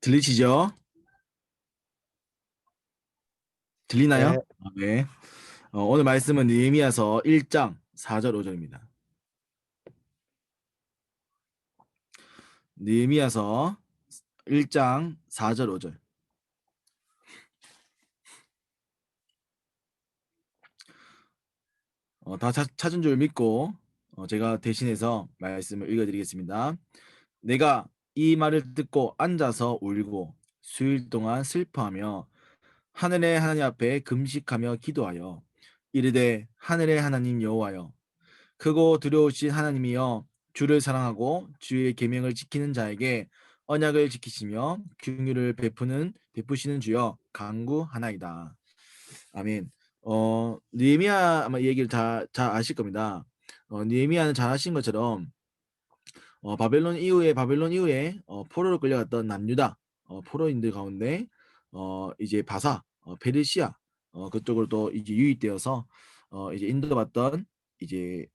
들리시죠? 들리나요? 네, 네. 오늘 말씀은 느헤미야서 1장 4절 5절입니다. 느헤미야서 1장 4절 5절. 다 찾은 줄 믿고 제가 대신해서 말씀을 읽어드리겠습니다. 내가 이 말을 듣고 앉아서 울고 수일 동안 슬퍼하며 하늘의 하나님 앞에 금식하며 기도하여 이르되 하늘의 하나님 여호와여 크고 두려우신 하나님이여 주를 사랑하고 주의 계명을 지키는 자에게 언약을 지키시며 긍휼을 베푸시는 주여 간구하나이다. 아멘. 느헤미야 아마 이 얘기를 잘 아실 겁니다. 느헤미야는 잘 아신 것처럼 바벨론 이후에 포로로 끌려갔던 남유다 포로인들 가운데 이제 바사 페르시아 그쪽으로 또 이제 유입되어서 이제 인도받던 이제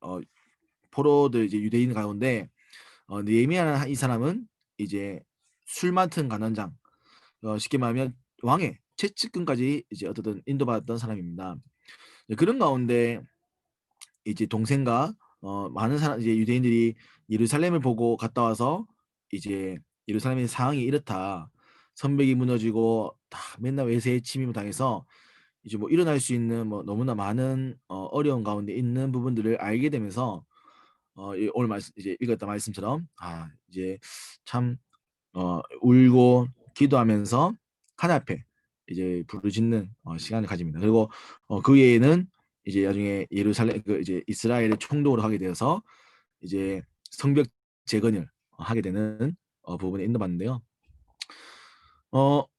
포로들 이제 유대인 가운데 느헤미야라는 이 사람은 이제 술 맡은 간원장 쉽게 말하면 왕의 최측근까지 이제 어떻든 인도받았던 사람입니다. 네, 그런 가운데 이제 동생과 많은 사람 이제 유대인들이 예루살렘을 보고 갔다 와서 이제 예루살렘의 상황이 이렇다. 성벽이 무너지고 다 맨날 외세의 침입을 당해서 이제 뭐 일어날 수 있는 뭐 너무나 많은 어려운 가운데 있는 부분들을 알게 되면서 오늘 말씀 이제 읽었던 말씀처럼 이제 참 울고 기도하면서 하나님 앞에 이제 부르짖는 시간을 가집니다. 그리고 그 외에는 이제 나중에 예루살렘 그 이제 이스라엘의 총독으로 하게 되어서 이제 성벽 재건을 하게 되는 부분에 인도받는데요.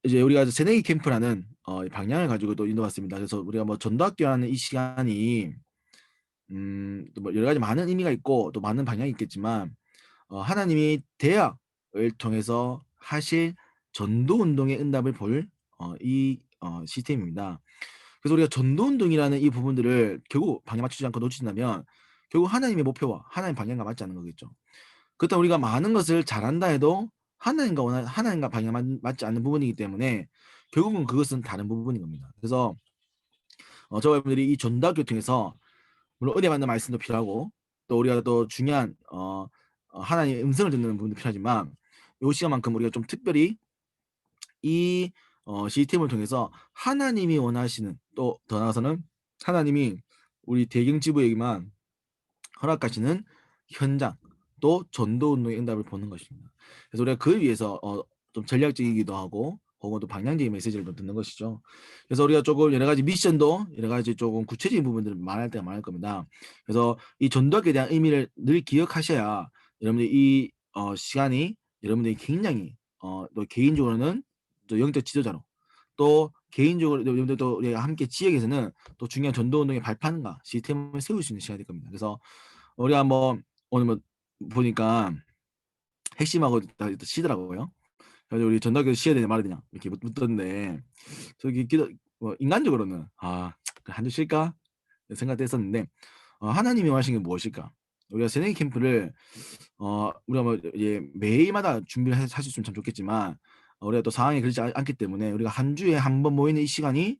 이제 우리가 새내기 캠프라는 방향을 가지고 또 인도받습니다. 그래서 우리가 뭐 전도학교라는 이 시간이 또뭐 여러 가지 많은 의미가 있고 또 많은 방향이 있겠지만 하나님이 대학을 통해서 하실 전도 운동의 응답을 볼 이 시스템입니다. 그래서 우리가 전도 운동이라는 이 부분들을 결국 방향 맞추지 않고 놓친다면 결국 하나님의 목표와 하나님 방향과 맞지 않는 거겠죠. 그렇다면 우리가 많은 것을 잘한다 해도 하나님과 방향 맞지 않는 부분이기 때문에 결국은 그것은 다른 부분인 겁니다. 그래서 저와 여러분들이 이 전도학교 통해서 물론 은혜 받는 말씀도 필요하고 또 우리가 또 중요한 하나님의 음성을 듣는 부분도 필요하지만 이 시간만큼 우리가 좀 특별히 이 시스템을 통해서 하나님이 원하시는 또 더 나아가서는 하나님이 우리 대경지부에게만 허락하시는 현장 또 전도 운동의 응답을 보는 것입니다. 그래서 우리가 그를 위해서 좀 전략적이기도 하고 혹은 또 방향적인 메시지를 좀 듣는 것이죠. 그래서 우리가 조금 여러 가지 미션도 여러 가지 조금 구체적인 부분들을 말할 때가 많을 겁니다. 그래서 이 전도학에 대한 의미를 늘 기억하셔야 여러분들이 이 시간이 여러분들이 굉장히 또 개인적으로는 또 영적 지도자로 또 개인적으로 여러분들도 우리가 함께 지역에서는 또 중요한 전도 운동의 발판과 시스템을 세울 수 있는 시간이 될 겁니다. 그래서 우리가 한번 오늘 뭐 보니까 핵심하고 다 쉬더라고요. 그래서 우리 전도학교 쉬어야 되냐 말아야 되냐 이렇게 묻던데 저기 뭐 인간적으로는 한 주 쉴까 생각도 했었는데 하나님이 원하시는 게 무엇일까? 우리가 새내기 캠프를 우리가 뭐 이제 매일마다 준비를 해서 할 수 있으면 참 좋겠지만 우리가 또 상황이 그렇지 않기 때문에 우리가 한 주에 한 번 모이는 이 시간이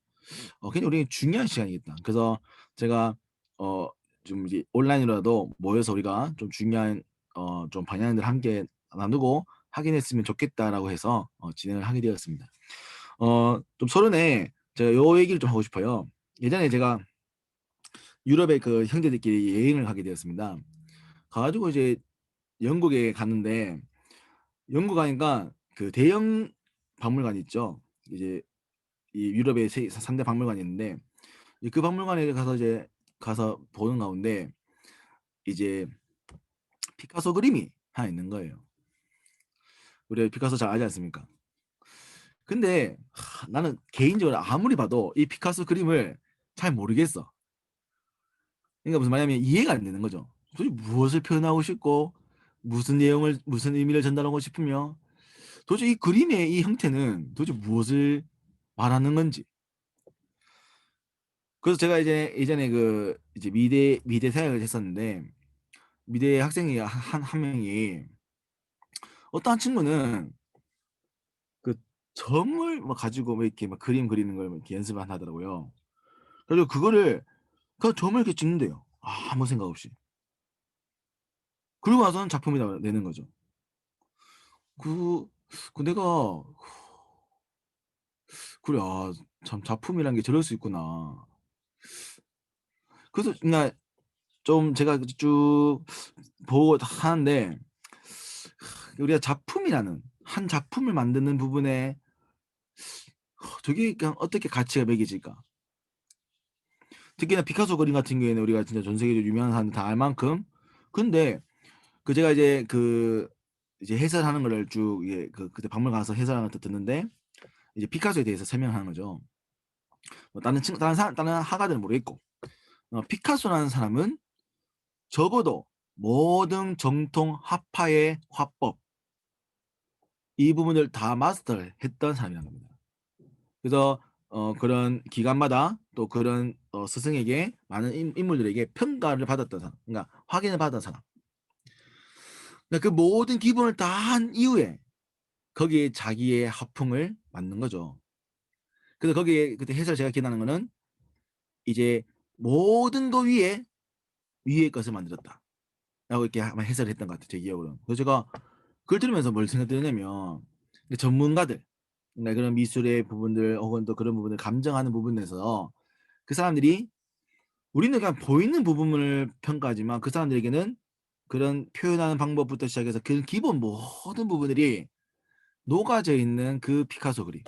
굉장히 우리에게 중요한 시간이겠다. 그래서 제가 어 좀 이제 온라인으로라도 모여서 우리가 좀 중요한 좀 방향들을 함께 나누고 확인했으면 좋겠다라고 해서 진행을 하게 되었습니다. 좀 서론에 제가 요 얘기를 좀 하고 싶어요. 예전에 제가 유럽의 그 형제들끼리 여행을 가게 되었습니다. 가 가지고 이제 영국에 갔는데 영국 가니까 그 대형 박물관 있죠. 이제 이 유럽의 3대 박물관이 있는데 그 박물관에 가서 보는 가운데 이제 피카소 그림이 하나 있는 거예요. 우리 피카소 잘 알지 않습니까? 근데 나는 개인적으로 아무리 봐도 이 피카소 그림을 잘 모르겠어. 그러니까 무슨 말이냐면 이해가 안 되는 거죠. 도대체 무엇을 표현하고 싶고 무슨 내용을 무슨 의미를 전달하고 싶으며 도대체 이 그림의 이 형태는 도대체 무엇을 말하는 건지. 그래서 제가 이제 예전에 그 이제 미대 사역을 했었는데 미대 학생이 한 명이 어떤 친구는 점을 뭐 가지고 뭐 이렇게 막 그림 그리는 걸 뭐 이렇게 연습을 하더라고요. 그래 가지고 그거를 그 점을 이렇게 찍는대요. 아무 생각 없이. 그러고 나서는 작품이 내는 거죠. 그 내가 그래, 참 작품이란 게 저럴 수 있구나. 그래서 그러니까 좀 제가 쭉 보고 하는데 우리가 작품이라는 한 작품을 만드는 부분에 저게 그냥 어떻게 가치가 매겨질까? 특히나 피카소 그림 같은 경우에는 우리가 진짜 전 세계적으로 유명한 사람들 다 알 만큼. 근데 제가 이제 이제 해설하는 거를 쭉 이게 그때 박물관 가서 해설하는 걸 듣는데 이제 피카소에 대해서 설명하는 거죠. 뭐 다른 화가들은 모르겠고 피카소라는 사람은 적어도 모든 정통 화파의 화법 이 부분을 다 마스터를 했던 사람이라는 겁니다. 그래서 그런 기관마다 또 그런 스승에게 많은 인물들에게 평가를 받았던 사람, 그러니까 확인을 받은 사람. 그러니까 그 모든 기본을 다 한 이후에 거기에 자기의 화풍을 만든 거죠. 그래서 거기에 그때 해설 제가 기억나는 거는 이제 모든 거 위에 것을 만들었다. 라고 이렇게 아마 해설을 했던 것 같아요. 제 기억으로는. 그래서 제가 그걸 들으면서 뭘 생각드냐면 전문가들, 그러니까 그런 미술의 부분들 혹은 또 그런 부분을 감정하는 부분에서 그 사람들이 우리는 그냥 보이는 부분을 평가하지만 그 사람들에게는 그런 표현하는 방법부터 시작해서 그 기본 모든 부분들이 녹아져 있는 그 피카소 그림.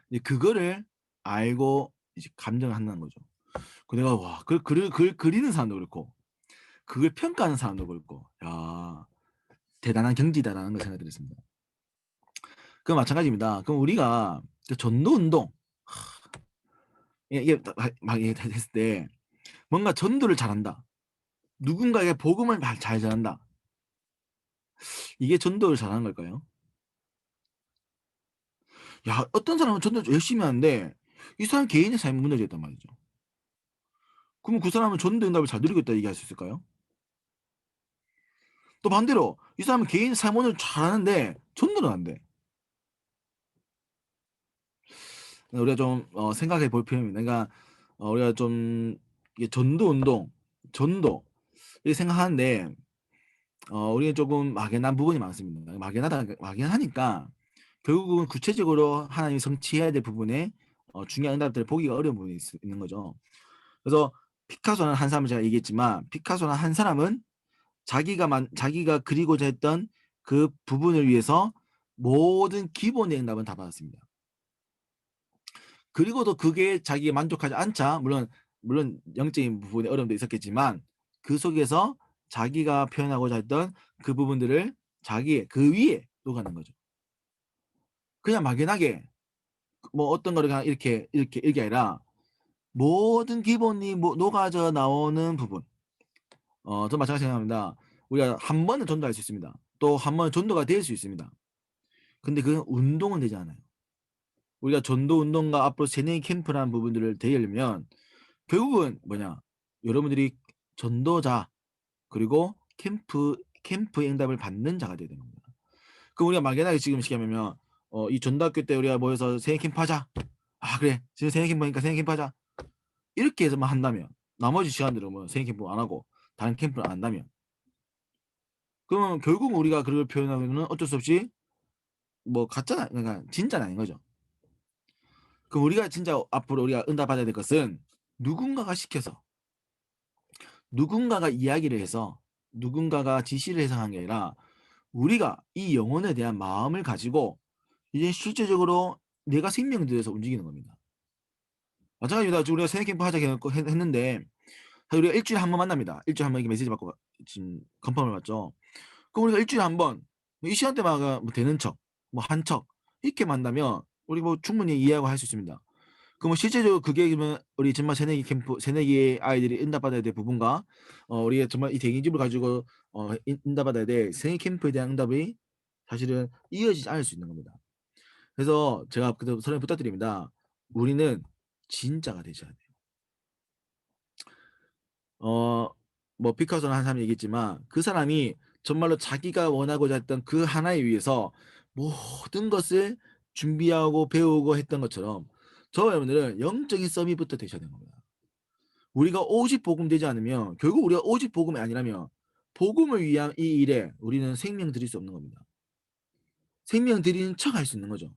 이제 그거를 알고 이제 감정을 한다는 거죠. 내가 와, 그걸 그리는 사람도 그렇고 그걸 평가하는 사람도 그렇고 야, 대단한 경지다라는 걸 생각이 들었습니다. 그 마찬가지입니다. 그럼 우리가 그 전도 운동 이게 막 이게 했을 때 뭔가 전도를 잘한다. 누군가에게 복음을 잘 전한다. 이게 전도를 잘하는 걸까요? 야, 어떤 사람은 전도 열심히 하는데 이 사람 개인의 삶이 무너져 있단 말이죠. 그러면 그 사람은 전도 응답을 잘 누리고 있다 얘기할 수 있을까요? 또 반대로 이 사람은 개인 삶을 잘하는데 전도는 안 돼. 우리가 좀 생각해 볼 필요입니다. 그러니까 우리가 좀 이게 전도 운동, 전도 이렇게 생각하는데 우리는 조금 막연한 부분이 많습니다. 막연하니까 결국은 구체적으로 하나님이 성취해야 될 부분에 중요한 응답들을 보기가 어려운 부분이 있는 거죠. 그래서 피카소는 한 사람을 제가 얘기했지만 피카소는 한 사람은 자기가 그리고자 했던 그 부분을 위해서 모든 기본의 응답은 다 받았습니다. 그리고도 그게 자기가 만족하지 않자 물론 영적인 부분에 어려움도 있었겠지만 그 속에서 자기가 표현하고자 했던 그 부분들을 자기의 그 위에 녹아낸 거죠. 그냥 막연하게 뭐 어떤 거를 그냥 이렇게 아니라 모든 기본이 뭐 녹아져 나오는 부분. 저 마찬가지 생각합니다. 우리가 한 번은 전도할 수 있습니다. 또 한 번은 전도가 될 수 있습니다. 근데 그건 운동은 되지 않아요. 우리가 전도 운동과 앞으로 세뇌 캠프라는 부분들을 되려면 결국은 뭐냐? 여러분들이 전도자 그리고 캠프의 응답을 받는 자가 돼야 되는 겁니다. 그럼 우리가 막연하게 지금 시기하면 이 전도학교 때 우리가 모여서 세뇌 캠프 하자. 아 그래 지금 세뇌 캠프니까 세뇌 캠프 하자. 이렇게 해서만 한다면 나머지 시간들은 뭐 세뇌 캠프 안 하고 다른 캠프를 안 한다면 그러면 결국 우리가 그걸 표현하면은 어쩔 수 없이 뭐 가짜나 그러니까 진짜는 아닌 거죠. 그럼 우리가 진짜 앞으로 우리가 응답받아야 될 것은 누군가가 시켜서 누군가가 이야기를 해서 누군가가 지시를 해서 한 게 아니라 우리가 이 영혼에 대한 마음을 가지고 이제 실제적으로 내가 생명들에서 움직이는 겁니다. 마찬가지입니다. 지금 우리가 새해 캠프 하자 했는데 사실 우리가 일주일에 한 번 만납니다. 일주일에 한 번 이렇게 메시지 받고 지금 컨펌을 받죠. 그럼 우리가 일주일에 한 번 이 시간대마다 뭐 되는 척, 뭐 한 척 이렇게 만나면 우리 뭐 충분히 이해하고 할 수 있습니다. 그럼 실제적으로 그게 그러면 우리 정말 새내기의 아이들이 응답받아야 될 부분과 우리가 정말 이 대기집을 가지고 응답받아야 될 새내기 캠프에 대한 응답이 사실은 이어지지 않을 수 있는 겁니다. 그래서 제가 그래도 서로에 부탁드립니다. 우리는 진짜가 되셔야 돼요. 어 뭐 피카소는 한 사람이 얘기했지만 그 사람이 정말로 자기가 원하고자 했던 그 하나에 위해서 모든 것을 준비하고 배우고 했던 것처럼 저와 여러분들은 영적인 서밋부터 되셔야 되는 겁니다. 우리가 오직 복음 되지 않으면 결국 우리가 오직 복음이 아니라면 복음을 위한 이 일에 우리는 생명 드릴 수 없는 겁니다. 생명 드리는 척 할 수 있는 거죠.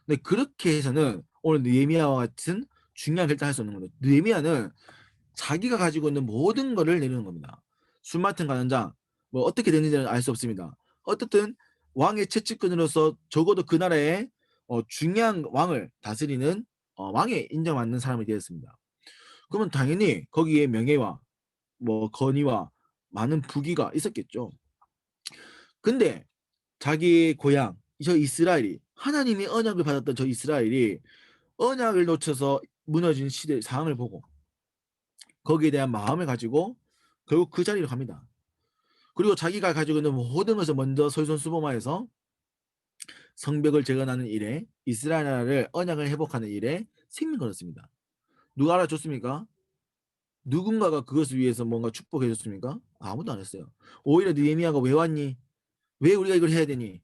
근데 그렇게 해서는 오늘 느헤미야와 같은 중요한 결단을 할 수 없는 거죠. 느헤미야는 자기가 가지고 있는 모든 거를 내리는 겁니다. 술 맡은 관원장 뭐 어떻게 됐는지는 알 수 없습니다. 어떻든 왕의 최측근으로서 적어도 그 나라의 중요한 왕을 다스리는 왕에 인정받는 사람이 되었습니다. 그러면 당연히 거기에 명예와 뭐 건의와 많은 부귀가 있었겠죠. 근데 자기 고향 저 이스라엘이 하나님이 언약을 받았던 저 이스라엘이 언약을 놓쳐서 무너진 시대 상황을 보고 거기에 대한 마음을 가지고 결국 그 자리로 갑니다. 그리고 자기가 가지고 있는 모든 것을 먼저 솔선수범하여서 성벽을 재건하는 일에 이스라엘 나라를 언약을 회복하는 일에 생명 걸었습니다. 누가 알아줬습니까? 누군가가 그것을 위해서 뭔가 축복해 줬습니까? 아무도 안 했어요. 오히려 느헤미야가 왜 왔니? 왜 우리가 이걸 해야 되니?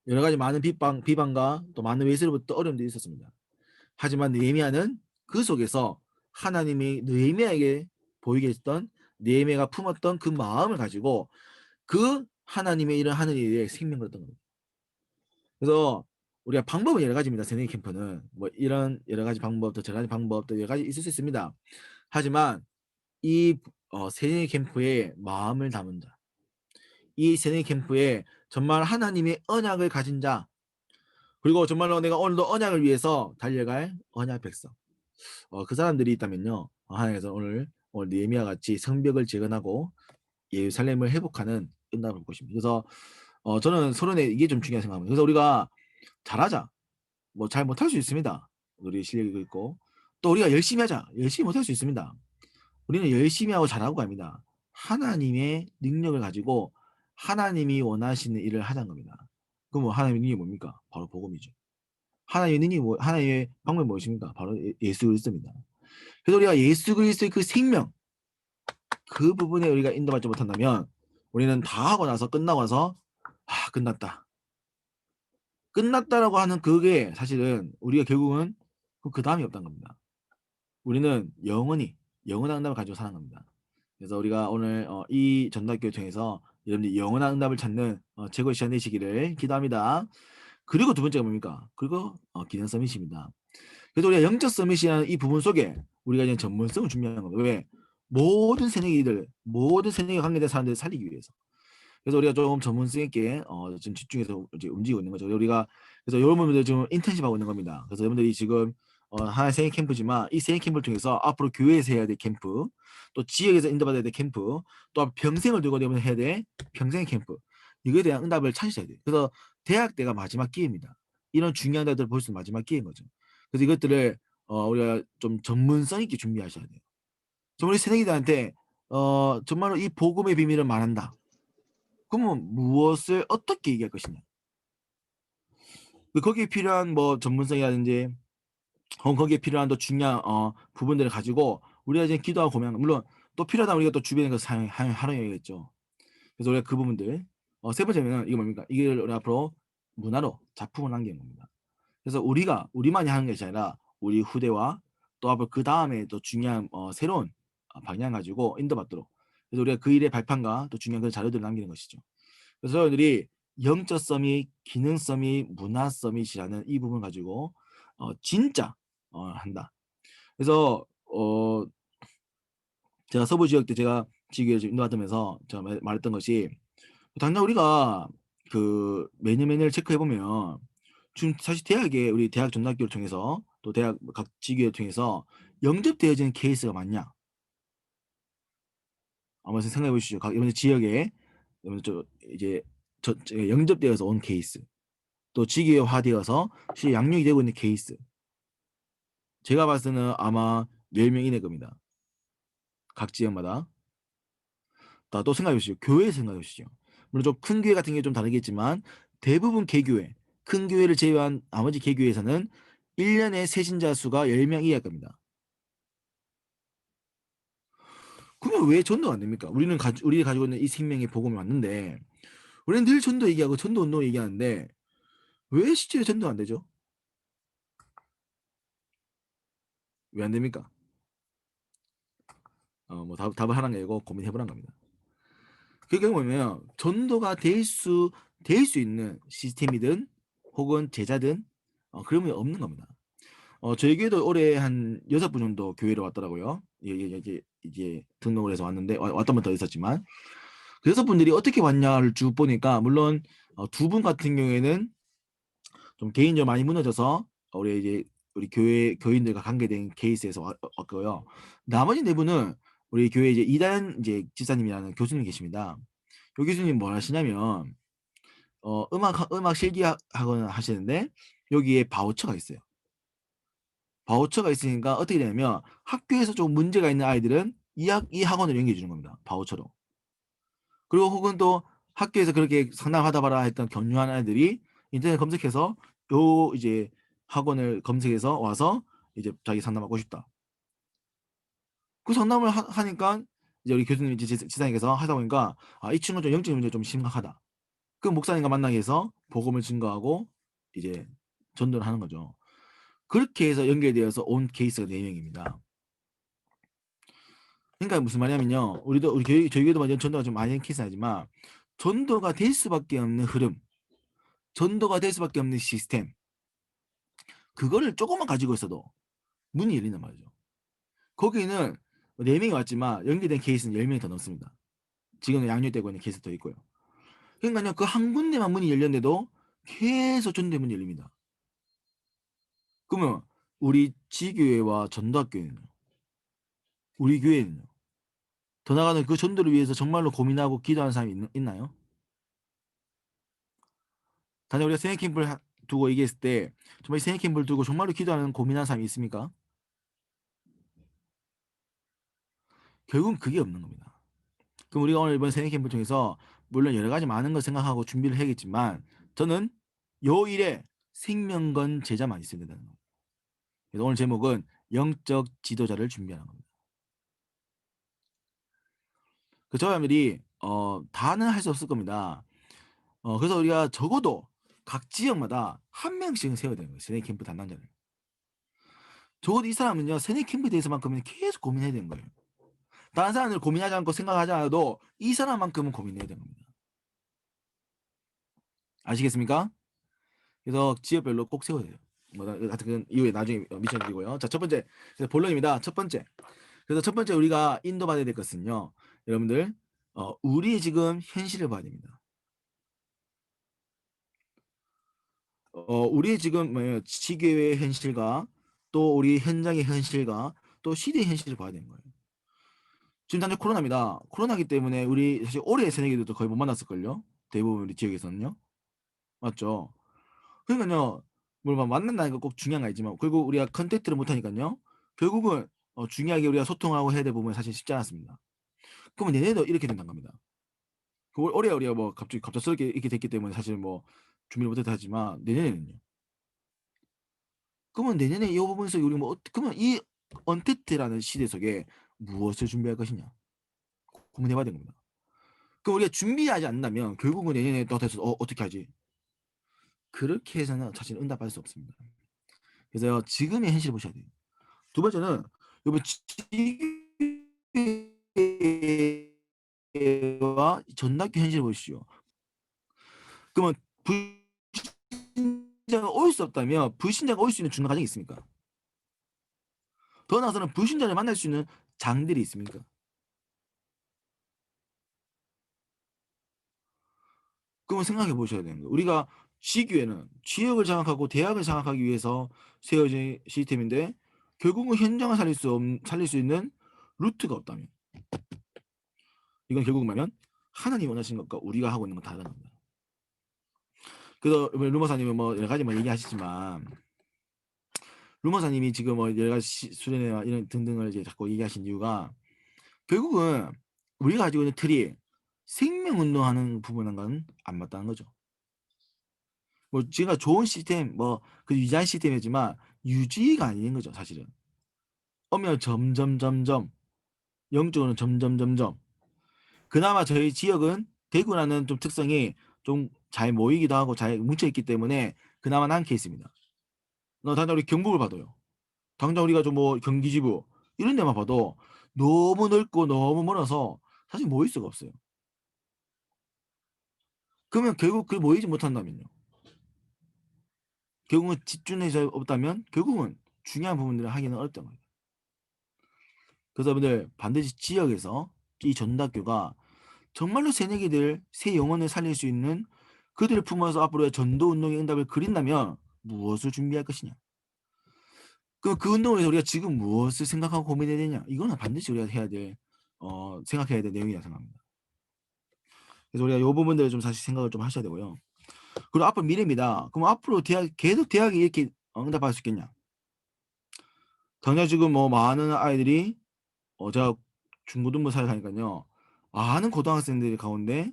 여러 가지 많은 비방과 또 많은 외세로부터 어려움들이 있었습니다. 하지만 느헤미야는 그 속에서 하나님이 느헤미야에게 보이게 했던 느헤미야가 품었던 그 마음을 가지고 그 하나님의 일을 하는 일에 생명을 얻던 겁니다. 그래서 우리가 방법은 여러 가지입니다. 새내기 캠프는 뭐 이런 여러 가지 방법, 또 저러 가지 방법, 또 여러 가지 있을 수 있습니다. 하지만 이 새내기 캠프에 마음을 담은 자, 이 새내기 캠프에 정말 하나님의 언약을 가진 자, 그리고 정말로 내가 오늘도 언약을 위해서 달려갈 언약 백성, 그 사람들이 있다면요, 하나님께서 오늘 느헤미야 같이 성벽을 재건하고 예루살렘을 회복하는 응답을 볼 것입니다. 그래서 저는 서론에 이게 좀 중요하다고 생각합니다. 그래서 우리가 잘하자. 뭐 잘 못할 수 있습니다. 우리 실력이 있고 또 우리가 열심히 하자. 열심히 못할 수 있습니다. 우리는 열심히 하고 잘하고 갑니다. 하나님의 능력을 가지고 하나님이 원하시는 일을 하자는 겁니다. 그럼 뭐 하나님의 능력이 뭡니까? 바로 복음이죠. 하나님의 능력이 하나님의 방법이 무엇입니까? 바로 예수 그리스도입니다. 그래서 우리가 예수 그리스도의 그 생명, 그 부분에 우리가 인도받지 못한다면 우리는 다 하고 나서 끝나고 나서 끝났다. 끝났다라고 하는 그게 사실은 우리가 결국은 그 다음이 없다는 겁니다. 우리는 영원히 영원한 응답을 가지고 사는 겁니다. 그래서 우리가 오늘 이 전도학교를 통해서 여러분들이 영원한 응답을 찾는 최고의 시간 되시기를 기도합니다. 그리고 두 번째가 뭡니까? 그리고 기능 서밋입니다. 그래서 우리가 영적 서밋이라는 이 부분 속에 우리가 이제 전문성을 준비하는 겁니다. 왜? 모든 새내기들, 모든 새내기에 관계된 사람들을 살리기 위해서. 그래서 우리가 좀 전문성 있게 좀 집중해서 이제 움직이고 있는 거죠. 우리가 그래서 여러분들 지금 인턴십 하고 있는 겁니다. 그래서 여러분들이 지금 하나의 생애 캠프지만 이 생애 캠프를 통해서 앞으로 교회에서 해야 될 캠프, 또 지역에서 인도받아야 될 캠프, 또 평생을 두고 되면 해야 될 평생의 캠프, 이거에 대한 응답을 찾으셔야 돼요. 그래서 대학 때가 마지막 기회입니다. 이런 중요한 데들 볼 수 있는 마지막 기회인 거죠. 그래서 이것들을 우리가 좀 전문성 있게 준비하셔야 돼요. 정말 우리 새내기들한테 정말로 이 복음의 비밀을 말한다. 그러면 무엇을 어떻게 얘기할 것이냐. 거기에 필요한 뭐 전문성이라든지 거기에 필요한 또 중요한 부분들을 가지고 우리가 이제 기도하고 고민하는 물론 또 필요하다면 우리가 또 주변에 그 활용해야겠죠. 그래서 우리가 그 부분들 세 번째는 이게 뭡니까? 이걸 우리 앞으로 문화로 작품을 남기는 겁니다. 그래서 우리가 우리만이 하는 것이 아니라 우리 후대와 또 앞으로 그 다음에 또 중요한 새로운 방향 가지고 인도받도록 그래서 우리가 그 일의 발판과 또 중요한 그 자료들을 남기는 것이죠. 그래서 여러분들이 영적 서밋, 기능 서밋, 문화 서밋이라는 이 부분 가지고 진짜 한다. 그래서 제가 서부 지역 때 제가 지역에 인도받으면서 제가 말했던 것이 당장 우리가 그 매년 체크해 보면 지금 사실 대학에 우리 대학 전학교를 통해서 또 대학 각 지교를 통해서 영접되어지는 케이스가 많냐? 한번 생각해 보시죠. 각 여러분들 지역에 여러분 이제 영접되어서 온 케이스. 또 직위화되어서 실제 양육이 되고 있는 케이스. 제가 봤을 때는 아마 10명 이내 겁니다. 각 지역마다. 또 생각해 보시죠. 교회 생각해 보시죠. 물론 좀 큰 교회 같은 게 좀 다르겠지만 대부분 개교회, 큰 교회를 제외한 나머지 개교회에서는 1년에 세신자 수가 10명 이하일 겁니다. 그러면 왜 전도가 안 됩니까? 우리는 우리가 가지고 있는 이 생명의 복음이 맞는데 우리는 늘 전도 얘기하고 전도 운동 얘기하는데 왜 실제로 전도가 안 되죠? 왜 안 됩니까? 뭐 답을 하라는 게 아니고 고민해 보라는 겁니다. 그게 뭐냐면 전도가 될 수 있는 시스템이든 혹은 제자든 그런 게 없는 겁니다. 저희 교회도 올해 한 6분 정도 교회를 왔더라고요. 이제 등록을 해서 왔는데 왔던 분 더 있었지만 그 6분들이 어떻게 왔냐를 쭉 보니까 물론 2분 같은 경우에는 좀 개인적으로 많이 무너져서 우리 이제 우리 교인들과 관계된 케이스에서 왔고요. 나머지 4분은 우리 교회 이제 이단 이제 집사님이라는 교수님 계십니다. 요 교수님 뭘 하시냐면 음악 실기 학원을 하시는데 여기에 바우처가 있어요. 바우처가 있으니까 어떻게 되냐면 학교에서 좀 문제가 있는 아이들은 이 학원을 연계해 주는 겁니다. 바우처로. 그리고 혹은 또 학교에서 그렇게 상담하다 봐라 했던 경유한 아이들이 인터넷 검색해서 요 이제 학원을 검색해서 와서 이제 자기 상담받고 싶다. 그 상담을 하니까 이제 우리 교수님 지사님께서 하다 보니까 이 친구 좀 영적 문제 좀 심각하다. 그 목사님과 만나게 해서 복음을 증거하고 이제 전도를 하는 거죠. 그렇게 해서 연결되어서 온 케이스가 4명입니다. 그러니까 무슨 말이냐면요. 우리 저희 교회도 전도가 좀 많이 케이스는 아니지만 전도가 될 수밖에 없는 흐름, 전도가 될 수밖에 없는 시스템, 그거를 조금만 가지고 있어도 문이 열린단 말이죠. 거기는 4명이 왔지만 연계된 케이스는 10명이 더 넘습니다. 지금은 양육되고 있는 케이스도 있고요. 그러니까요, 그 한 군데만 문이 열렸는데도 계속 전도의 문이 열립니다. 그러면 우리 지교회와 전도학교회는요? 우리 교회는요? 더 나아가는 그 전도를 위해서 정말로 고민하고 기도하는 사람이 있나요? 단지 우리가 생애 캠프를 두고 얘기했을 때 정말 생애 캠프를 두고 정말로 기도하는 고민하는 사람이 있습니까? 결국은 그게 없는 겁니다. 그럼 우리가 오늘 이번 생애 캠프 통해서 물론 여러 가지 많은 걸 생각하고 준비를 해야겠지만 저는 요 일에 생명건 제자만 있으면 된다는 겁니다. 그래서 오늘 제목은 영적 지도자를 준비하는 겁니다. 그 저희들이 다는 할 수 없을 겁니다. 그래서 우리가 적어도 각 지역마다 한 명씩은 세워야 되는 거예요. 세네 캠프 담당자를. 적어도 이 사람은요 세네 캠프에 대해서만큼은 계속 고민해야 되는 거예요. 다른 사람들 고민하지 않고 생각하지 않아도 이 사람만큼은 고민해야 되는 겁니다. 아시겠습니까? 그래서 지역별로 꼭 세워야 돼요. 뭐 하여튼 이후에 나중에 미션 드리고요. 자, 첫 번째 본론입니다. 첫 번째. 그래서 첫 번째 우리가 인도받아야 될 것은요. 여러분들 우리의 지금 현실을 봐야 됩니다. 우리의 지금 지교의 현실과 또 우리 현장의 현실과 또 시대의 현실을 봐야 되는 거예요. 지금 단지 코로나입니다. 코로나기 때문에 우리 사실 올해 새내기들도 거의 못 만났을걸요. 대부분 우리 지역에서는요. 맞죠? 그러니까요. 뭘 만난다는 거 꼭 중요한 거 아니지만 결국 우리가 컨택트를 못 하니까요. 결국은 중요하게 우리가 소통하고 해야 될 부분은 사실 쉽지 않았습니다. 그러면 내년에도 이렇게 된다는 겁니다. 그 올해 우리가 뭐 갑작스럽게 이렇게 됐기 때문에 사실 뭐 준비를 못했다 하지만 내년에는요. 그러면 내년에 이 부분 속에 우리 그러면 이 언택트라는 시대 속에 무엇을 준비할 것이냐 고민해 봐야 되는 겁니다. 그럼 우리가 준비하지 않는다면 결국은 내년에 또 돼서 어떻게 하지? 그렇게 해서는 사실 응답받을 수 없습니다. 그래서 지금의 현실을 보셔야 돼요. 두 번째는 여러분 지교와 전학교 현실을 보십시오. 그러면 불신자가 올 수 없다면 불신자가 올 수 있는 중간 과정이 있습니까? 더 나아가서는 불신자를 만날 수 있는 장들이 있습니까? 그걸 생각해 보셔야 되는 거예요. 우리가 시기에는 지역을 장악하고 대학을 장악하기 위해서 세워진 시스템인데 결국은 현장을 살릴 수 있는 루트가 없다면 이건 결국 뭐냐면 하나님이 원하시는 것과 우리가 하고 있는 건 다른 겁니다. 그래서 루머사님은 뭐 여러 가지 뭐 얘기하시지만 루머사님이 지금 뭐 여러 가지 수련회와 이런 등등을 이제 자꾸 얘기하신 이유가 결국은 우리가 가지고 있는 틀이 생명 운동하는 부분과는 안 맞다는 거죠. 뭐 제가 좋은 시스템 그 유지한 시스템이지만 유지가 아닌 거죠 사실은. 오면 점점점점 영적으로는 점점점점. 그나마 저희 지역은 대구라는 좀 특성이 좀 잘 모이기도 하고 잘 뭉쳐 있기 때문에 그나마 나은 케이스입니다. 당장 우리 경북을 봐도요. 당장 우리가 좀 뭐 경기지부 이런 데만 봐도 너무 넓고 너무 멀어서 사실 모일 수가 없어요. 그러면 결국 그 모이지 못한다면요. 결국은 집중해서 없다면 결국은 중요한 부분들을 하기는 어렵단 말이에요. 그래서 여러분들 반드시 지역에서 이 전도학교가 정말로 새내기들 새 영혼을 살릴 수 있는 그들을 품어서 앞으로의 전도 운동의 응답을 그린다면 무엇을 준비할 것이냐. 그 운동을 위해서 우리가 지금 무엇을 생각하고 고민해야 되냐. 이거는 반드시 우리가 해야 될 생각해야 될 내용이라고 생각합니다. 그래서 우리가 요 부분들을 좀 사실 생각을 좀 하셔야 되고요. 그리고 앞으로 미래입니다. 그럼 앞으로 계속 대학이 이렇게 응답할 수 있겠냐. 당장 지금 뭐 많은 아이들이 제가 중고등부 사회 가니까요. 많은 고등학생들 가운데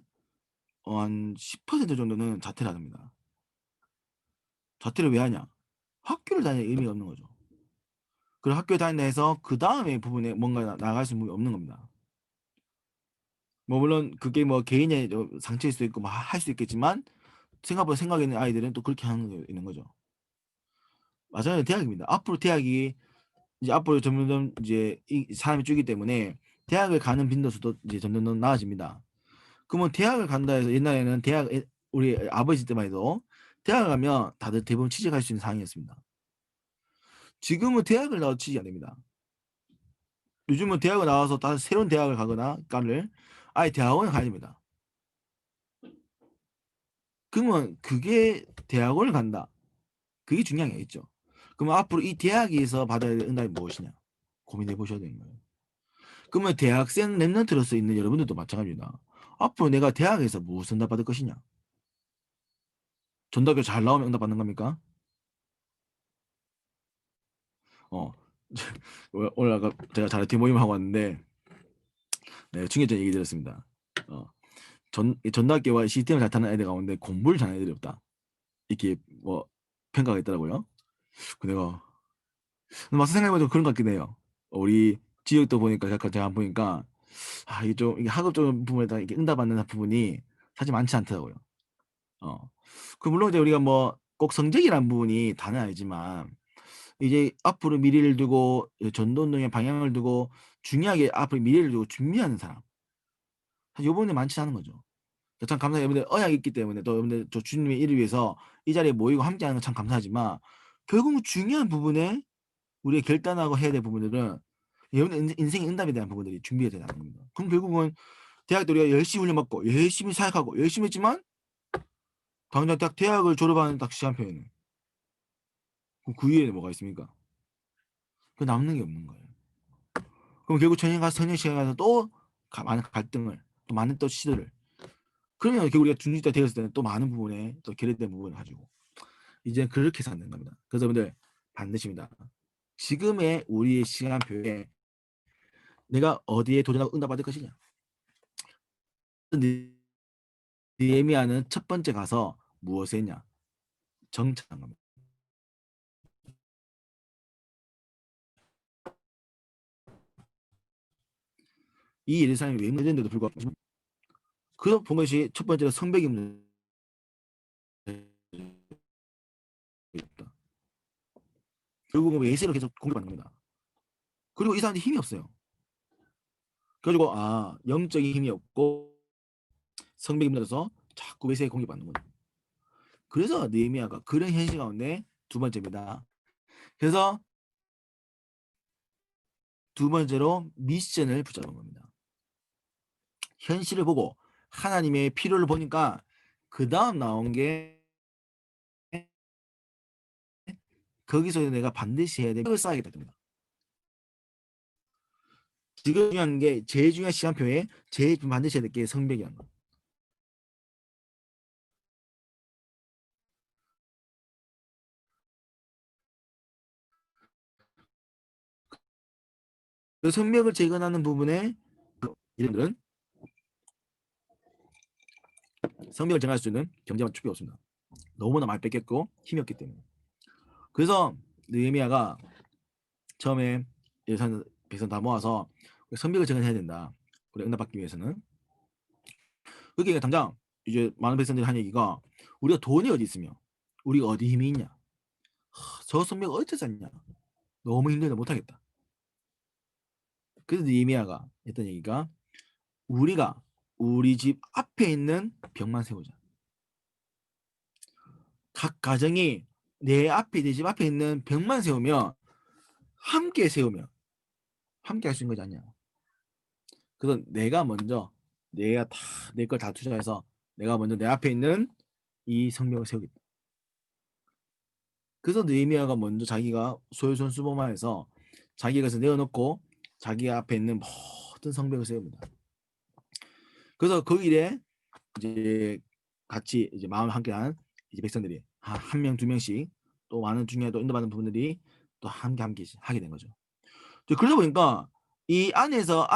한 10% 정도는 자퇴를 합니다. 자퇴를 왜 하냐? 학교를 다닐 의미가 없는 거죠. 그리고 학교에 다닌다 해서 그다음에 부분에 뭔가 나아갈 수 없는 겁니다. 뭐 물론 그게 뭐 개인의 상처일 수도 있고 뭐 할 수 있겠지만 생각보다 생각 있는 아이들은 또 그렇게 하는 게 있는 거죠. 마찬가지로 대학입니다. 앞으로 대학이 이제 앞으로 점점 이제 이 사람이 줄기 때문에 대학을 가는 빈도수도 이제 점점 나아집니다. 그러면 대학을 간다 해서 옛날에는 우리 아버지 때만 해도 대학을 가면 다들 대부분 취직할 수 있는 상황이었습니다. 지금은 대학을 나와도 취직이 안 됩니다. 요즘은 대학을 나와서 다시 새로운 대학을 가거나 과를 아예 대학원을 가야 됩니다. 그러면 그게 대학원을 간다. 그게 중요한 게 있죠. 그러면 앞으로 이 대학에서 받아야 될 응답이 무엇이냐 고민해 보셔야 되는 거예요. 그러면 대학생 랩런트로서 있는 여러분들도 마찬가지입니다. 앞으로 내가 대학에서 무엇을 응답받을 것이냐. 전도학교 잘 나오면 응답받는 겁니까? 어. 오늘 아까 제가 자녀팀 모임하고 왔는데 네, 충격적인 얘기 들었습니다. 어. 전도학교와 시스템을 잘 타는 애들 가운데 공부를 잘하는 애들이 없다. 이렇게 뭐 평가가 있더라고요. 그 내가 막상 생각해보면 그런 것 같긴 해요. 우리 지역도 보니까 약간 제가 보니까 이게 좀 이게 학업적인 부분에다 이렇게 응답받는 부분이 사실 많지 않더라고요. 어. 물론 이제 우리가 뭐 꼭 성적이라는 부분이 다는 아니지만 이제 앞으로 미래를 두고 전도 운동의 방향을 두고 중요하게 앞으로 미래를 두고 준비하는 사람. 사실 요 부분이 많지 않은 거죠. 참 감사해요. 여러분들 언약이 있기 때문에 또 여러분들 저 주님의 일을 위해서 이 자리에 모이고 함께하는 건 참 감사하지만 결국은 중요한 부분에 우리가 결단하고 해야 될 부분들은 여러분들 인생의 응답에 대한 부분들이 준비가 돼야 하는 겁니다. 그럼 결국은 대학 때 우리가 열심히 훈련받고 열심히 사역하고 열심히 했지만 당장 딱 대학을 졸업하는 딱 시간표에는 그럼 그 위에는 뭐가 있습니까? 그 남는 게 없는 거예요. 그럼 결국 전혀 시간에 가서 또 많은 갈등을 또 많은 또 시도를 그러면 결국 우리가 중직자 되었을 때는 또 많은 부분에 또 결여된 부분을 가지고 이제 그렇게 해서 안 되는 겁니다. 그래서 여러분들 반드시입니다. 지금의 우리의 시간표에 내가 어디에 도전하고 응답받을 것이냐. 느헤미야는 첫 번째 가서 무엇을 했냐? 정착한 겁니다. 이 예루살렘이 왜 문제인데도 불구하고 그 본 것이 첫 번째로 성벽이 문제다. 결국은 외세로 계속 공격받는 겁니다. 그리고 이 사람들이 힘이 없어요. 그래가지고 영적인 힘이 없고 성벽이 무너져서 자꾸 외세에 공격받는 거죠. 그래서 느헤미야가 그런 현실 가운데 두 번째입니다. 그래서 두 번째로 미션을 붙잡은 겁니다. 현실을 보고 하나님의 필요를 보니까 그 다음 나온 게 거기서 내가 반드시 해야 될 걸 쌓아야겠다 됩니다. 지금 중요한 게 제일 중요한 시간표에 제일 반드시 해야 될 게 성벽이라는 거. 그 성벽을 재건하는 부분에 이들은 성벽을 정할 수 있는 경제만 축이 없습니다. 너무나 많이 뺏겼고 힘이 없기 때문에. 그래서 느헤미야가 처음에 예산 백성 다 모아서 성벽을 재건해야 된다. 우리 응답받기 위해서는. 그게 당장 이제 많은 백성들이 한 얘기가 우리가 돈이 어디 있으며 우리가 어디 힘이 있냐? 저 성벽 어디서 샀냐? 너무 힘들다 못하겠다. 그래서 느헤미야가 했던 얘기가 우리가 우리 집 앞에 있는 벽만 세우자. 각 가정이 내 집 앞에 있는 벽만 세우면 함께 세우면 함께 할 수 있는 거지 않냐. 그래서 내가 다 내 걸 다 투자해서 내가 먼저 내 앞에 있는 이 성벽을 세우겠다. 그래서 느헤미야가 먼저 자기가 솔선수범하여서 자기가 그래서 내어놓고 자기 앞에 있는 모든 성벽을 세웁니다. 그래서 그 일에 이제 같이 이제 마음 함께한 이제 백성들이 한 명, 두 명씩 또 많은 중요한 또 인도받는 부분들이 또 함께 하게 된 거죠. 그러다 보니까 이 안에서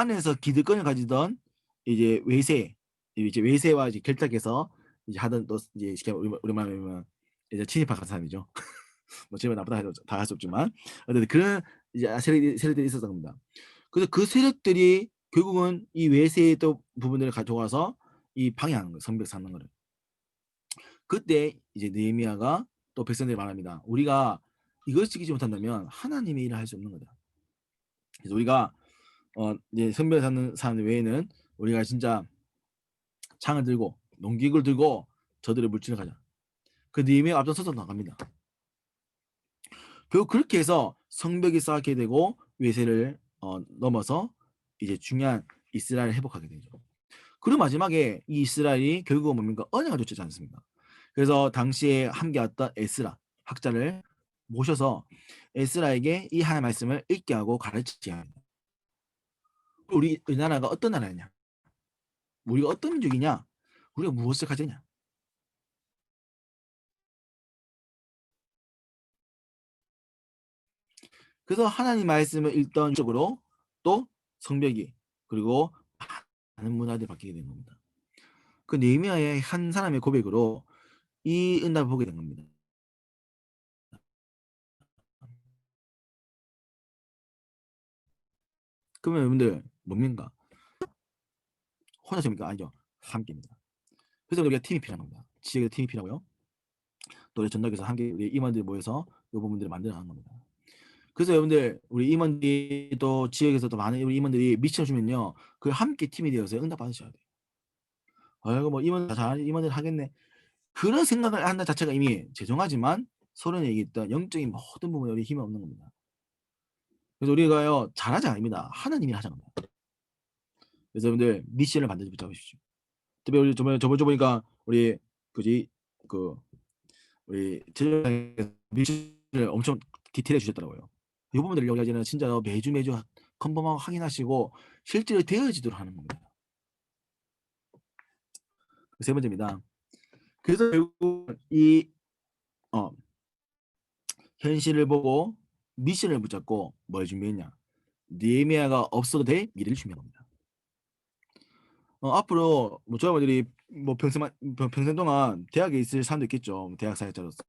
기득권을 가지던 이제 외세와 이제 결탁해서 이제 하던 또 이제 쉽게 우리말로 하면 이제 친일파 사람이죠. 뭐 제발 나보다 다 할 수 없지만 어쨌든 그런 이제 세력들이 있었던 겁니다. 그래서 그 세력들이 결국은 이 외세의 또 부분들을 가져와서 이 방해하는 거예요. 성벽 쌓는 거를. 그때 이제 느헤미야가 또 백성들이 말합니다. 우리가 이걸 지키지 못한다면 하나님의 일을 할 수 없는 거다. 그래서 우리가 이제 성벽 쌓는 사람들 외에는 우리가 진짜 창을 들고 농기구를 들고 저들을 물질러 가자. 그 느헤미야가 앞장서서 나갑니다. 결국 그렇게 해서 성벽이 쌓게 되고 외세를 넘어서 이제 중요한 이스라엘을 회복하게 되죠. 그리고 마지막에 이 이스라엘이 결국은 뭡니까? 언약을 줬지 않습니까? 그래서 당시에 함께 왔던 에스라 학자를 모셔서 에스라에게 이 하나님의 말씀을 읽게 하고 가르치게 합니다. 우리 나라가 어떤 나라냐? 우리가 어떤 민족이냐? 우리가 무엇을 가지냐? 그래서 하나님 말씀을 읽던 쪽으로 또 성벽이 그리고 많은 문화들이 바뀌게 된 겁니다. 그 느헤미야의 한 사람의 고백으로 이 응답을 보게 된 겁니다. 그러면 여러분들 뭡니까? 혼자십니까? 아니죠. 함께입니다. 그래서 우리가 팀이 필요한 겁니다. 지역에 팀이 필요하고요. 또 우리 전덕에서 함께 우리 임원들이 모여서 이 부분들을 만들어 가는 겁니다. 그래서 여러분들 우리 임원들이 또 지역에서도 많은 우리 임원들이 미션 주면요, 그 함께 팀이 되어서 응답 받으셔야 돼요. 아이고 뭐 임원들 하겠네. 그런 생각을 한다 자체가 이미 죄송하지만 서론에 얘기했던 영적인 모든 부분에 우리 힘이 없는 겁니다. 그래서 우리가요 잘하지 않습니다. 하나님이 하자는 겁니다. 그래서 여러분들 미션을 반드시 붙잡으십시오. 특히 우리 저번 주 보니까 우리 그지 그 우리 제작에서 미션을 엄청 디테일하게 주셨더라고요. 이 부분들을 여기까지는 진짜 매주 컨펌하고 확인하시고 실제로 되어지도록 하는 겁니다. 세 번째입니다. 그래서 결국 이 현실을 보고 미션을 붙잡고 뭘 준비했냐? 느헤미야가 없어도 될 미래를 준비한 겁니다. 앞으로 뭐 저희들이 뭐 평생 동안 대학에 있을 사람도 있겠죠. 대학 사회자로서.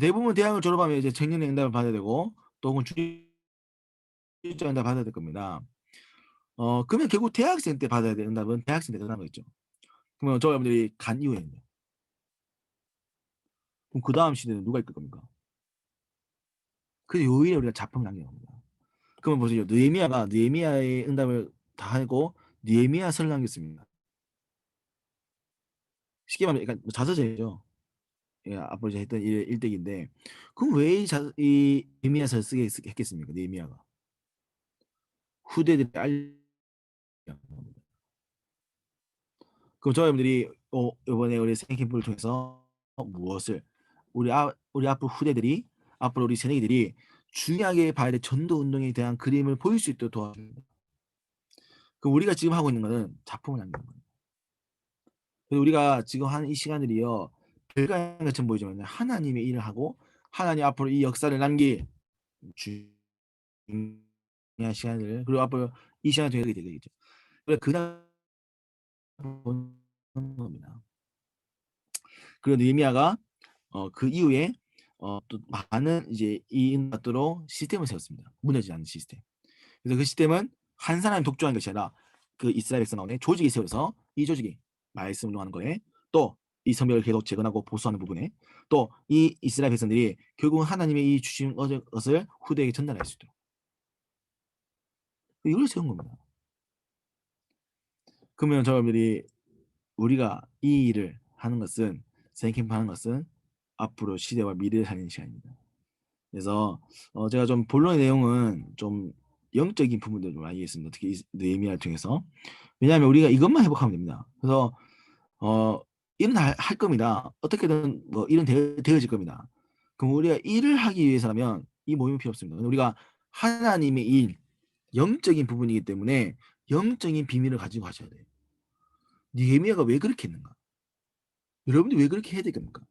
대부분 대학을 졸업하면 이제 청년의 응답을 받아야 되고 또 혹은 주일자 응답을 받아야 될 겁니다. 그러면 결국 대학생 때 받아야 될 응답은 대학생 때 끝나는 거겠죠. 그러면 저 여러분들이 간 이후에는요. 그럼 그 다음 시대는 누가 이끌 겁니까? 그 요일에 우리가 작품 남기는 겁니다. 그러면 보세요. 느헤미야의 응답을 다 하고 느헤미야 설을 남겼습니다. 쉽게 말하면 그러니까 자서전이죠. 예, 앞으로 이제 했던 일대기인데 그럼 왜 이 느헤미야 설을 쓰게 했겠습니까? 느헤미야가 후대들이 알려는 겁니다. 그럼 저와 여러분들이 이번에 우리 생캠프를 통해서 무엇을 우리 앞으로 후대들이 앞으로 우리 새내기들이 중요하게 봐야 될 전도 운동에 대한 그림을 보일 수 있도록 도와줍니다. 그럼 우리가 지금 하고 있는 거는 작품을 남기는 거예요. 그래서 우리가 지금 하는 이 시간들이요 별거 아닌 것처럼 보이지만 하나님의 일을 하고 하나님 앞으로 이 역사를 남길 중요한 시간을 그리고 앞으로 이 시간을 되게 되겠죠. 그래서 그날 보는 겁니다. 그리고 느헤미야가 그 이후에 또 많은 이제 이 응답으로 시스템을 세웠습니다. 무너지지 않는 시스템. 그래서 그 시스템은 한 사람이 독주하는 것이 아니라 그 이스라엘 백성 가운데 조직이 세워서 이 조직이 말씀 운동하는 거에 또 이 성벽을 계속 재건하고 보수하는 부분에 또 이 이스라엘 백성들이 결국은 하나님의 이 주신 것을 후대에게 전달할 수 있도록 이걸 세운 겁니다. 그러면 여러분들이 우리가 이 일을 하는 것은 세행캠프 하는 것은 앞으로 시대와 미래를 살리는 시간입니다. 그래서 제가 좀 본론의 내용은 좀 영적인 부분들을 좀 알겠습니다. 특히 이 느헤미야를 통해서. 왜냐하면 우리가 이것만 회복하면 됩니다. 그래서 어 일은 할 겁니다. 어떻게든 뭐 일은 되어질 겁니다. 그럼 우리가 일을 하기 위해서라면 이 모임이 필요 없습니다. 우리가 하나님의 일, 영적인 부분이기 때문에 영적인 비밀을 가지고 하셔야 돼요. 느헤미야가 왜 그렇게 했는가? 여러분들이 왜 그렇게 해야 되겠습니까?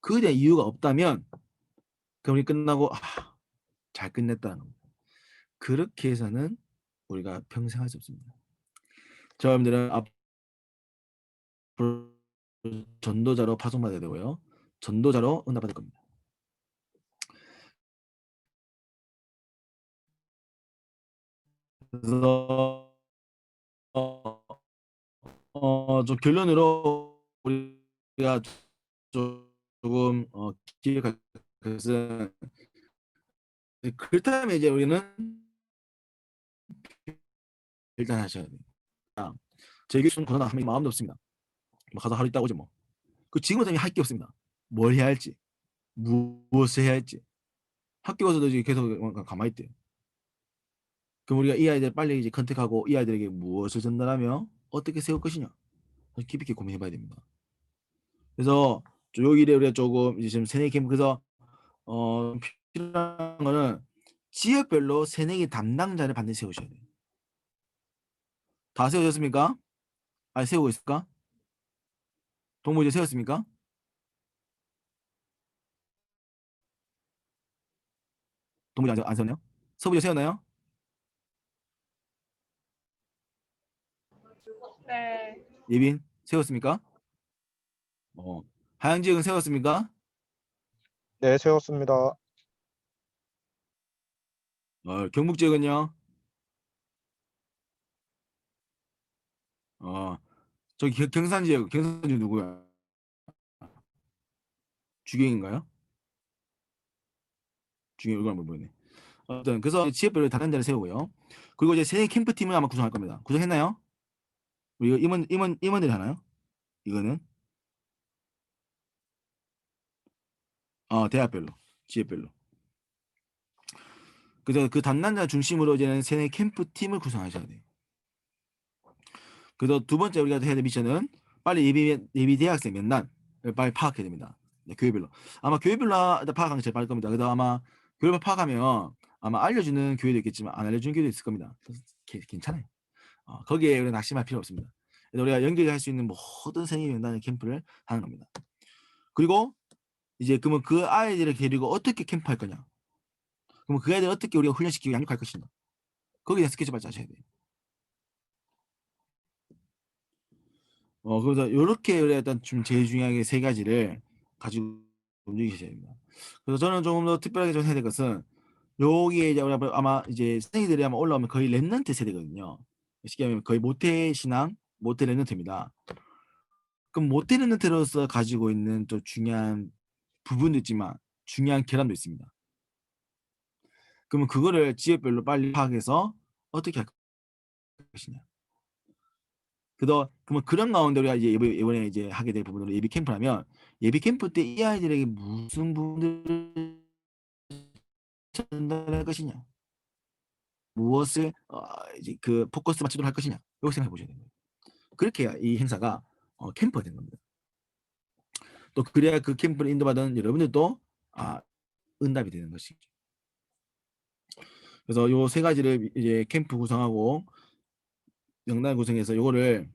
그에 대한 이유가 없다면 그럼 우리 끝나고 '아 잘 끝냈다.'는 겁니다. 그렇게 해서는 우리가 평생 할 수 없습니다. 저와 여러분들은 앞으로 전도자로 파송받아야 되고요. 전도자로 응답받을 겁니다. 그래서 좀 결론으로 우리가 조금 기억할 것은 그렇다면 이제 우리는 일단 하셔야 됩니다. 제게 주는 고난은 한 마음도 없습니다. 뭐 가서 하루 있다 오지 뭐. 그 지금은 할 게 없습니다. 뭘 해야 할지, 무엇을 해야 할지. 학교 가서도 이제 계속 가만히 있대요. 그럼 우리가 이 아이들 빨리 이제 컨택하고 이 아이들에게 무엇을 전달하며 어떻게 세울 것이냐 깊이 있게 고민해 봐야 됩니다. 그래서 요 일에 우리가 조금 이제 지금 새내기 캠프 그래서 필요한 거는 지역별로 새내기 담당자를 반드시 세우셔야 돼요. 다 세우셨습니까? 아니 세우고 있을까? 동무 이제 세웠습니까? 동무 안 세웠나요? 서부 이제 세웠나요? 네. 예빈 세웠습니까? 하양 지역은 세웠습니까? 네, 세웠습니다. 경북 지역은요? 저기 경산 지역 누구야? 주경인가요? 주경 얼굴 안 보이네. 어쨌든 그래서 지역별로 담당자를 세우고요. 그리고 이제 새내기 캠프팀을 아마 구성할 겁니다. 구성했나요? 우리 이거 임원들이 하나요? 이거는 대학별로, 지역별로. 그래서 그 담당자 중심으로 이제는 새내기 캠프팀을 구성하셔야 돼요. 그래서 두 번째 우리가 해야 될 미션은 빨리 예비 대학생 면담을 빨리 파악해야 됩니다. 네, 교회별로. 아마 교회별로 파악하는 게 제일 빠를 겁니다. 그래서 아마 교회별 파악하면 아마 알려주는 교회도 있겠지만 안 알려주는 교회도 있을 겁니다. 괜찮아요. 거기에 우리가 낙심할 필요 없습니다. 그래서 우리가 연결할 수 있는 모든 새내기 면담 캠프를 하는 겁니다. 그리고 이제 그러면 그 아이들을 데리고 어떻게 캠프할 거냐? 그러면 그 아이들 어떻게 우리가 훈련시키고 양육할 것인가? 거기에 대한 스케줄을 짜셔야 돼요. 그래서 요렇게 일단 좀 제일 중요한 게 세 가지를 가지고 움직이셔야 됩니다. 그래서 저는 조금 더 특별하게 좀 해야 될 것은 여기에 이제 아마 이제 새내기들이 아마 올라오면 거의 랩넌트 세대거든요. 쉽게 말하면 거의 모태 신앙, 모태 랩넌트입니다. 그럼 모태 랩넌트로서 가지고 있는 또 중요한 부분도 있지만 중요한 결함도 있습니다. 그러면 그거를 지역별로 빨리 파악해서 어떻게 할 것이냐. 그러면 그런 가운데 우리가 이제 이번에 이제 하게 될 부분으로 예비 캠프라면 예비 캠프 때 이 아이들에게 무슨 부분들을 전달할 것이냐. 무엇을 이제 그 포커스 맞추도록 할 것이냐. 이걸 생각해 보셔야 됩니다. 그렇게 해야 이 행사가 캠프가 되는 겁니다. 또 그래야 그 캠프를 인도받은 여러분들도 응답이 되는 것이죠. 그래서 요 세 가지를 이제 캠프 구성하고 명단 구성해서 요거를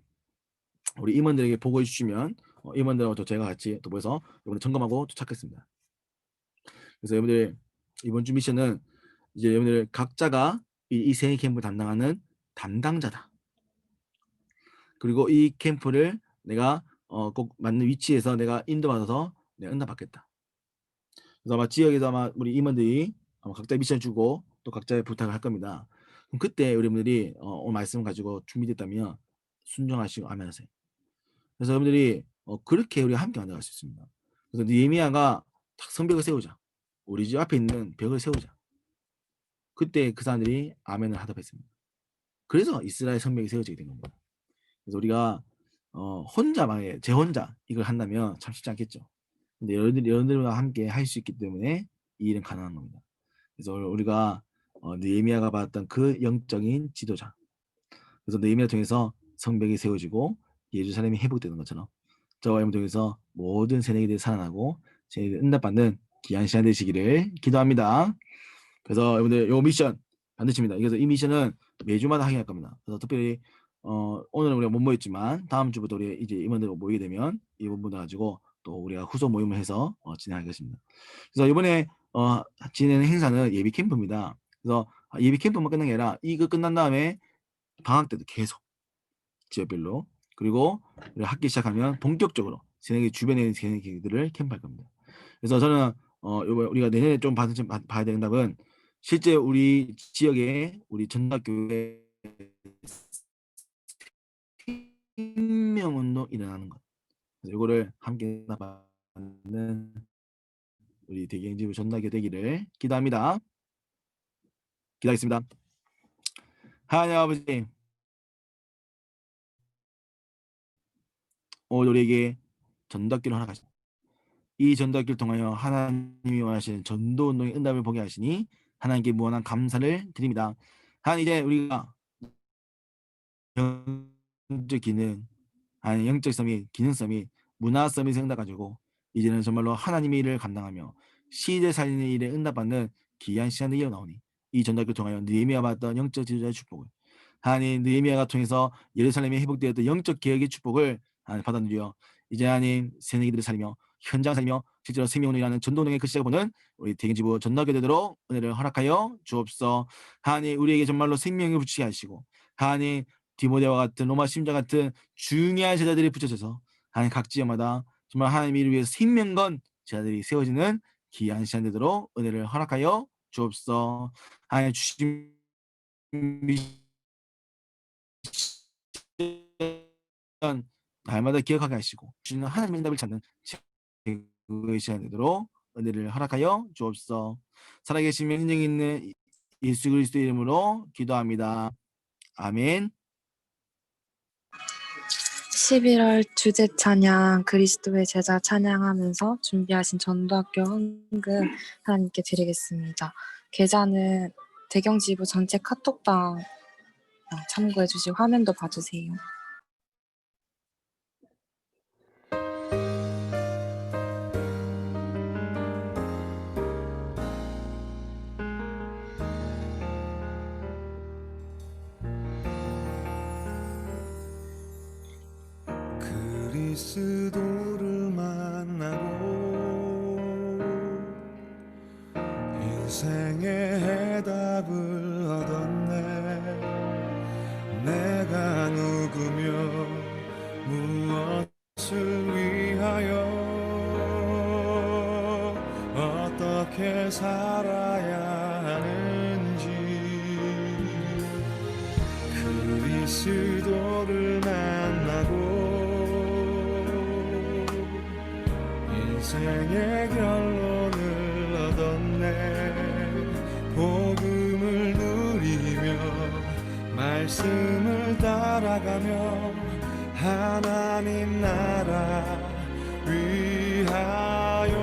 우리 임원들에게 보고해 주시면 임원들하고 또 제가 같이 또 모여서 이번에 점검하고 도착했습니다. 그래서 여러분들 이번 주 미션은 이제 여러분들 각자가 이 세 캠프 담당하는 담당자다. 그리고 이 캠프를 내가 꼭 맞는 위치에서 내가 인도받아서 내가 응답받겠다. 그래서 아마 지역에서 아마 우리 임원들이 아마 각자 미션 주고 또 각자의 부탁을 할 겁니다. 그럼 그때 여러분들이 오늘 말씀 가지고 준비됐다면 순종하시고 아멘 하세요. 그래서 여러분들이 그렇게 우리가 함께 만들어갈 수 있습니다. 그래서 느헤미야가 딱 성벽을 세우자. 우리 집 앞에 있는 벽을 세우자. 그때 그 사람들이 아멘을 하답했습니다. 그래서 이스라엘 성벽이 세워지게 된 겁니다. 그래서 우리가 혼자 만약에 제 혼자 이걸 한다면 참 쉽지 않겠죠. 근데 여러분들과 함께 할 수 있기 때문에 이 일은 가능한 겁니다. 그래서 우리가 느헤미야가 받았던 그 영적인 지도자. 그래서 느헤미야를 통해서 성벽이 세워지고 예루살렘이 회복되는 것처럼 저와 여러분 통해서 모든 새내기들이 살아나고 새내기들이 응답받는 귀한 시간 되시기를 기도합니다. 그래서 여러분들 요 미션 반드시입니다. 그래서 이 미션은 매주마다 하게 할 겁니다. 그래서 특별히 오늘은 우리가 못 모였지만 다음 주부터 우리 이제 임원들 모이게 되면 이 부분을 가지고 또 우리가 후속 모임을 해서 진행하겠습니다. 그래서 이번에 진행 행사는 예비 캠프입니다. 그래서 예비 캠프만 끝난 게 아니라 이거 끝난 다음에 방학 때도 계속 지역별로 그리고 우리 학기 시작하면 본격적으로 새내기 주변에 있는 새내기들을 캠프할 겁니다. 그래서 저는 요번 우리가 내년에 좀 봐야 되는 답은 실제 우리 지역에 우리 전학교에 생명운동 일어나는 것. 그래서 요거를 함께 나가는 우리 대경지부 전학교 되기를 기도합니다. 기도하겠습니다. 하나님 아버지, 오늘 우리에게 전도학교를 하나 가시. 이 전도학교를 통하여 하나님이 원하시는 전도운동의 응답을 보게 하시니 하나님께 무한한 감사를 드립니다. 하나님 이제 우리가 영적 기능, 아니 영적 서밋, 기능 서밋, 문화 서밋을 응답가지고 이제는 정말로 하나님의 일을 감당하며 시대 살리는 일에 응답받는 귀한 시간이 일어나오니 이 전도학교를 통하여 느헤미야가 받았던 영적 지도자의 축복을 하나님 느헤미야가 통해서 예루살렘이 회복되었던 영적 개혁의 축복을 하나님 받아들여 이제 하나님 새내기들을 살리며 현장 살리며 실제로 생명을 일하는 전도운동의 그 시작을 보는 우리 대경지부 전도학교 되도록 은혜를 허락하여 주옵소서. 하나님 우리에게 정말로 생명을 붙이게 하시고 하나님 디모데와 같은 로마 심자 같은 중요한 제자들이 붙여져서 하나님 각 지역마다 정말 하나님의 일을 위해서 생명 건 제자들이 세워지는 귀한 시간 되도록 은혜를 허락하여 주옵소서. 하나님 주신 날마다 기억하게 하시고 주시는 하나님의 응답을 찾는 제의 시간 되도록 은혜를 허락하여 주옵소서. 살아계신 명령 있는 예수 그리스도 이름으로 기도합니다. 아멘. 11월 주제 찬양 그리스도의 제자 찬양하면서 준비하신 전도학교 헌금 하나님께 드리겠습니다. 계좌는 대경지부 전체 카톡방 참고해 주시고 화면도 봐주세요. 그리스도를 만나고 인생의 해답을 얻었네. 내가 누구며 무엇을 위하여 어떻게 살아야 하는지 그리스도를 만나고 인생의 결론을 얻었네. 복음을 누리며 말씀을 따라가며 하나님 나라 위하여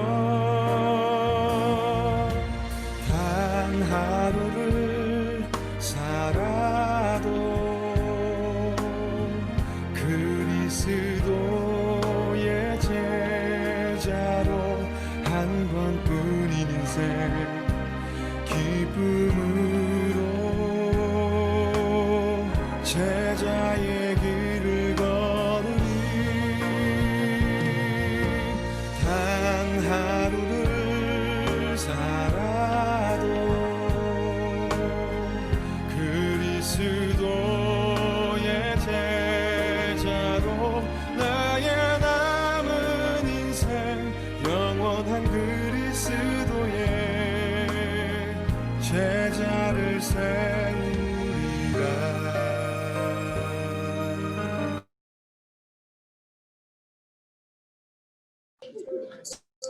단 하루를 살아도 그리스도의 제자로 한 번뿐인 인생 기쁨으로 제자의 길을 걸으니 단 하루를 살아도 그리스도의 제자로 나의 남은 인생 영원한 그리스도의 제자를 세우리라.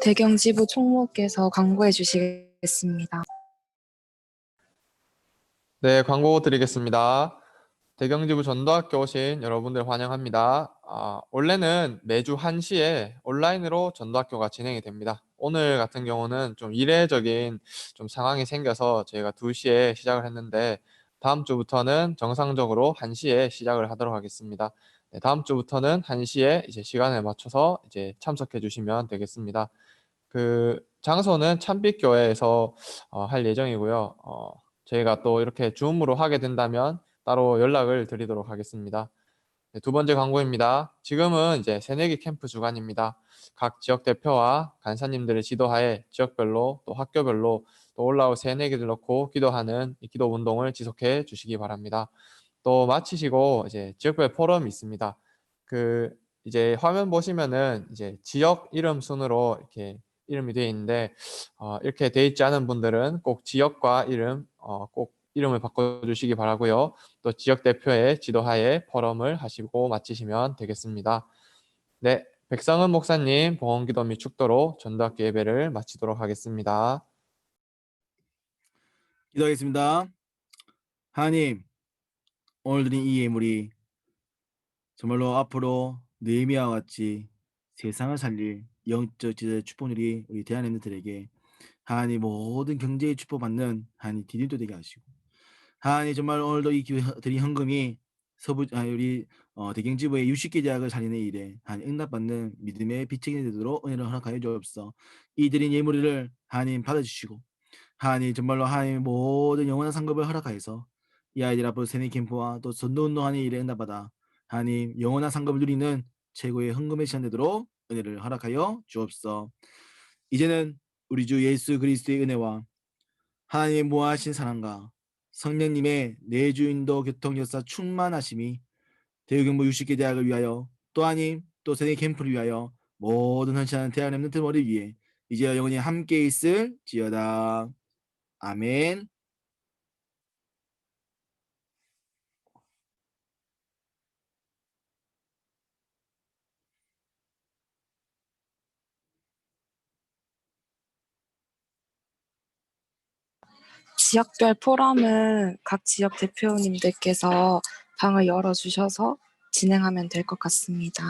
대경지부 총무께서 광고해 주시겠습니다. 네, 광고 드리겠습니다. 대경지부 전도학교 오신 여러분들 환영합니다. 원래는 매주 1시에 온라인으로 전도학교가 진행이 됩니다. 오늘 같은 경우는 좀 이례적인 좀 상황이 생겨서 저희가 2시에 시작을 했는데 다음 주부터는 정상적으로 1시에 시작을 하도록 하겠습니다. 네, 다음 주부터는 1시에 이제 시간에 맞춰서 이제 참석해 주시면 되겠습니다. 그 장소는 참빛교회에서 할 예정이고요. 저희가 또 이렇게 줌으로 하게 된다면 따로 연락을 드리도록 하겠습니다. 네, 두 번째 광고입니다. 지금은 이제 새내기 캠프 주간입니다. 각 지역 대표와 간사님들의 지도하에 지역별로 또 학교별로 또 올라올 새내기들 넣고 기도하는 이 기도 운동을 지속해 주시기 바랍니다. 또 마치시고 이제 지역별 포럼이 있습니다. 그 이제 화면 보시면은 이제 지역 이름 순으로 이렇게 이름이 되어 있는데 이렇게 되어 있지 않은 분들은 꼭 지역과 이름 꼭 이름을 바꿔주시기 바라고요. 또 지역 대표의 지도하에 포럼을 하시고 마치시면 되겠습니다. 네, 백성은 목사님 봉헌기도 및 축도로 전도학교 예배를 마치도록 하겠습니다. 기도하겠습니다. 하나님, 오늘 드린 이 예물이 정말로 앞으로 느헤미야와 같이 세상을 살릴 영적 지도의 축복들이 우리 대한민국들에게 하나님 모든 경제의 축복받는 하나님 디딤도 되게 하시고 하나님 정말 오늘도 이 드린 헌금이 우리 대경지부의 60개 대학을 살리는 일에 하나님 응답받는 믿음의 빛이 되도록 은혜를 허락하여 주옵소서. 이 드린 예물을 하나님 받아주시고 하나님 정말로 하나님 모든 영원한 상급을 허락하여서 이 아이들 앞으로 세뇌 캠프와 또 전도운동하는 일에 응답받아 하나님 영원한 상급을 누리는 최고의 헌금의 시간 되도록 은혜를 허락하여 주옵소서. 이제는 우리 주 예수 그리스도의 은혜와 하나님의 무한하신 사랑과 성령님의 내주인도 교통 역사 충만하심이 대우경보 60개 대학을 위하여 또 하나님 또 세뇌 캠프를 위하여 모든 헌신하는 대학 렘넌트 머리 위에 이제 영원히 함께 있을지어다. 아멘. 지역별 포럼은 각 지역 대표님들께서 방을 열어주셔서 진행하면 될 것 같습니다.